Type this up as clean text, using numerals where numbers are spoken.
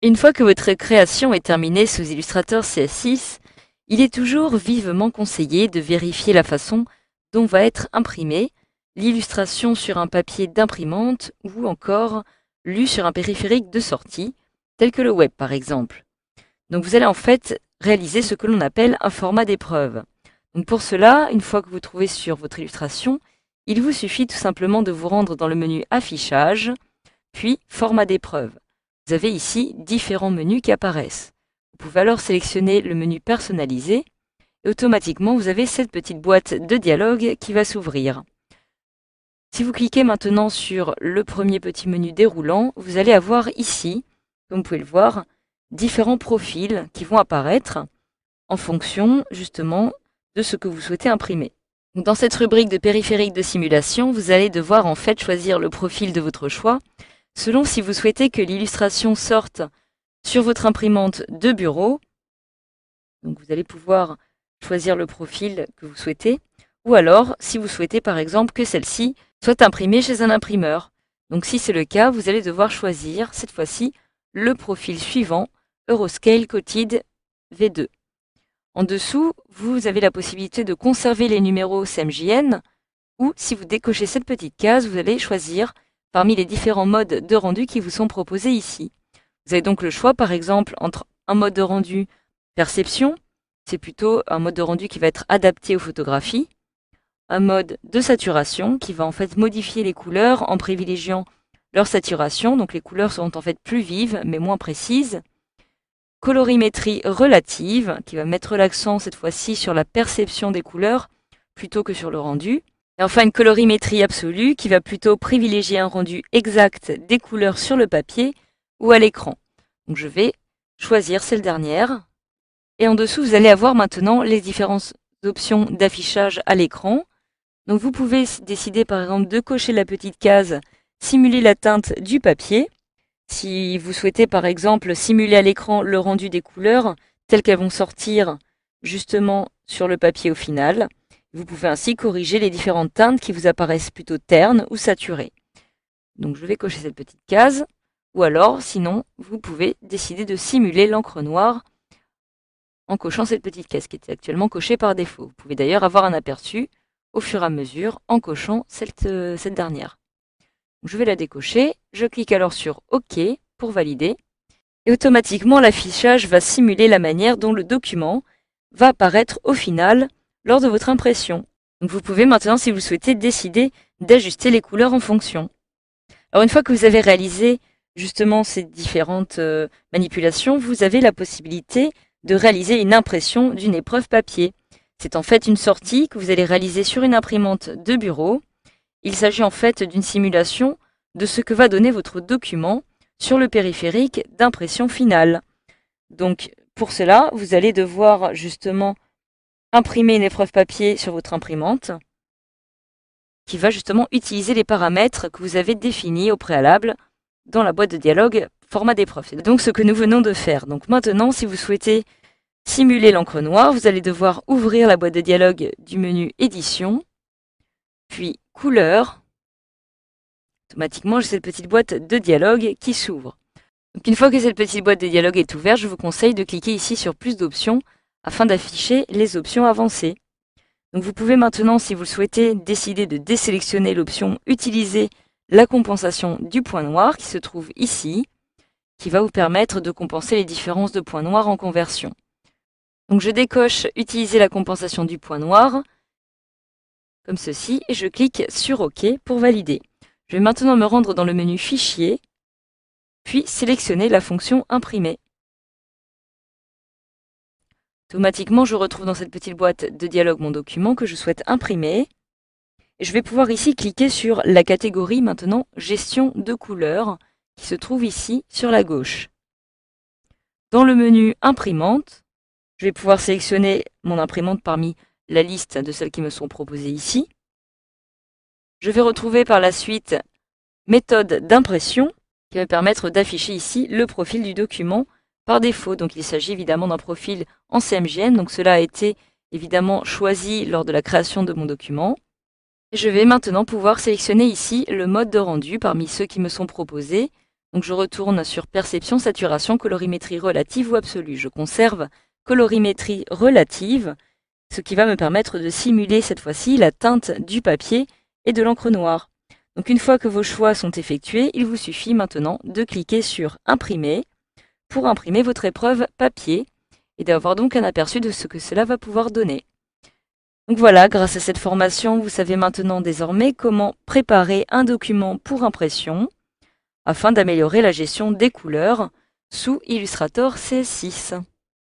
Une fois que votre création est terminée sous Illustrator CS6, il est toujours vivement conseillé de vérifier la façon dont va être imprimée l'illustration sur un papier d'imprimante ou encore lu sur un périphérique de sortie, tel que le web par exemple. Donc vous allez en fait réaliser ce que l'on appelle un format d'épreuve. Donc pour cela, une fois que vous trouvez sur votre illustration, il vous suffit tout simplement de vous rendre dans le menu Affichage, puis Format d'épreuve. Vous avez ici différents menus qui apparaissent. Vous pouvez alors sélectionner le menu Personnaliser et automatiquement vous avez cette petite boîte de dialogue qui va s'ouvrir. Si vous cliquez maintenant sur le premier petit menu déroulant, vous allez avoir ici, comme vous pouvez le voir, différents profils qui vont apparaître en fonction justement de ce que vous souhaitez imprimer. Dans cette rubrique de périphérique de simulation, vous allez devoir en fait choisir le profil de votre choix selon si vous souhaitez que l'illustration sorte sur votre imprimante de bureau. Donc vous allez pouvoir choisir le profil que vous souhaitez, ou alors si vous souhaitez par exemple que celle-ci soit imprimée chez un imprimeur. Donc si c'est le cas, vous allez devoir choisir cette fois-ci le profil suivant, Euroscale Cotid V2. En dessous, vous avez la possibilité de conserver les numéros CMJN, ou si vous décochez cette petite case, vous allez choisir parmi les différents modes de rendu qui vous sont proposés ici. Vous avez donc le choix par exemple entre un mode de rendu perception, c'est plutôt un mode de rendu qui va être adapté aux photographies, un mode de saturation qui va en fait modifier les couleurs en privilégiant leur saturation, donc les couleurs seront en fait plus vives mais moins précises, colorimétrie relative qui va mettre l'accent cette fois-ci sur la perception des couleurs plutôt que sur le rendu, et enfin une colorimétrie absolue qui va plutôt privilégier un rendu exact des couleurs sur le papier ou à l'écran. Donc je vais choisir celle dernière. Et en dessous, vous allez avoir maintenant les différentes options d'affichage à l'écran. Donc vous pouvez décider par exemple de cocher la petite case simuler la teinte du papier. Si vous souhaitez par exemple simuler à l'écran le rendu des couleurs telles qu'elles vont sortir justement sur le papier au final, vous pouvez ainsi corriger les différentes teintes qui vous apparaissent plutôt ternes ou saturées. Donc je vais cocher cette petite case, ou alors sinon vous pouvez décider de simuler l'encre noire en cochant cette petite case qui est actuellement cochée par défaut. Vous pouvez d'ailleurs avoir un aperçu au fur et à mesure en cochant cette dernière. Je vais la décocher, je clique alors sur OK pour valider, et automatiquement l'affichage va simuler la manière dont le document va apparaître au final lors de votre impression. Donc vous pouvez maintenant, si vous le souhaitez, décider d'ajuster les couleurs en fonction. Alors une fois que vous avez réalisé justement ces différentes manipulations, vous avez la possibilité de réaliser une impression d'une épreuve papier. C'est en fait une sortie que vous allez réaliser sur une imprimante de bureau. Il s'agit en fait d'une simulation de ce que va donner votre document sur le périphérique d'impression finale. Donc pour cela, vous allez devoir justement imprimer une épreuve papier sur votre imprimante qui va justement utiliser les paramètres que vous avez définis au préalable dans la boîte de dialogue format d'épreuve. C'est donc ce que nous venons de faire. Donc maintenant, si vous souhaitez simuler l'encre noire, vous allez devoir ouvrir la boîte de dialogue du menu Édition, puis Couleurs. Automatiquement, j'ai cette petite boîte de dialogue qui s'ouvre. Donc une fois que cette petite boîte de dialogue est ouverte, je vous conseille de cliquer ici sur Plus d'options afin d'afficher les options avancées. Donc vous pouvez maintenant, si vous le souhaitez, décider de désélectionner l'option Utiliser la compensation du point noir qui se trouve ici, qui va vous permettre de compenser les différences de points noirs en conversion. Donc je décoche Utiliser la compensation du point noir, comme ceci, et je clique sur OK pour valider. Je vais maintenant me rendre dans le menu Fichier, puis sélectionner la fonction Imprimer. Automatiquement, je retrouve dans cette petite boîte de dialogue mon document que je souhaite imprimer. Et je vais pouvoir ici cliquer sur la catégorie maintenant Gestion de couleurs qui se trouve ici sur la gauche. Dans le menu Imprimante, je vais pouvoir sélectionner mon imprimante parmi la liste de celles qui me sont proposées ici. Je vais retrouver par la suite Méthode d'impression qui va me permettre d'afficher ici le profil du document par défaut. Donc il s'agit évidemment d'un profil en CMJN, donc cela a été évidemment choisi lors de la création de mon document. Je vais maintenant pouvoir sélectionner ici le mode de rendu parmi ceux qui me sont proposés. Donc je retourne sur perception, saturation, colorimétrie relative ou absolue. Je conserve colorimétrie relative, ce qui va me permettre de simuler cette fois-ci la teinte du papier et de l'encre noire. Donc une fois que vos choix sont effectués, il vous suffit maintenant de cliquer sur imprimer pour imprimer votre épreuve papier et d'avoir donc un aperçu de ce que cela va pouvoir donner. Donc voilà, grâce à cette formation, vous savez maintenant désormais comment préparer un document pour impression afin d'améliorer la gestion des couleurs sous Illustrator CS6.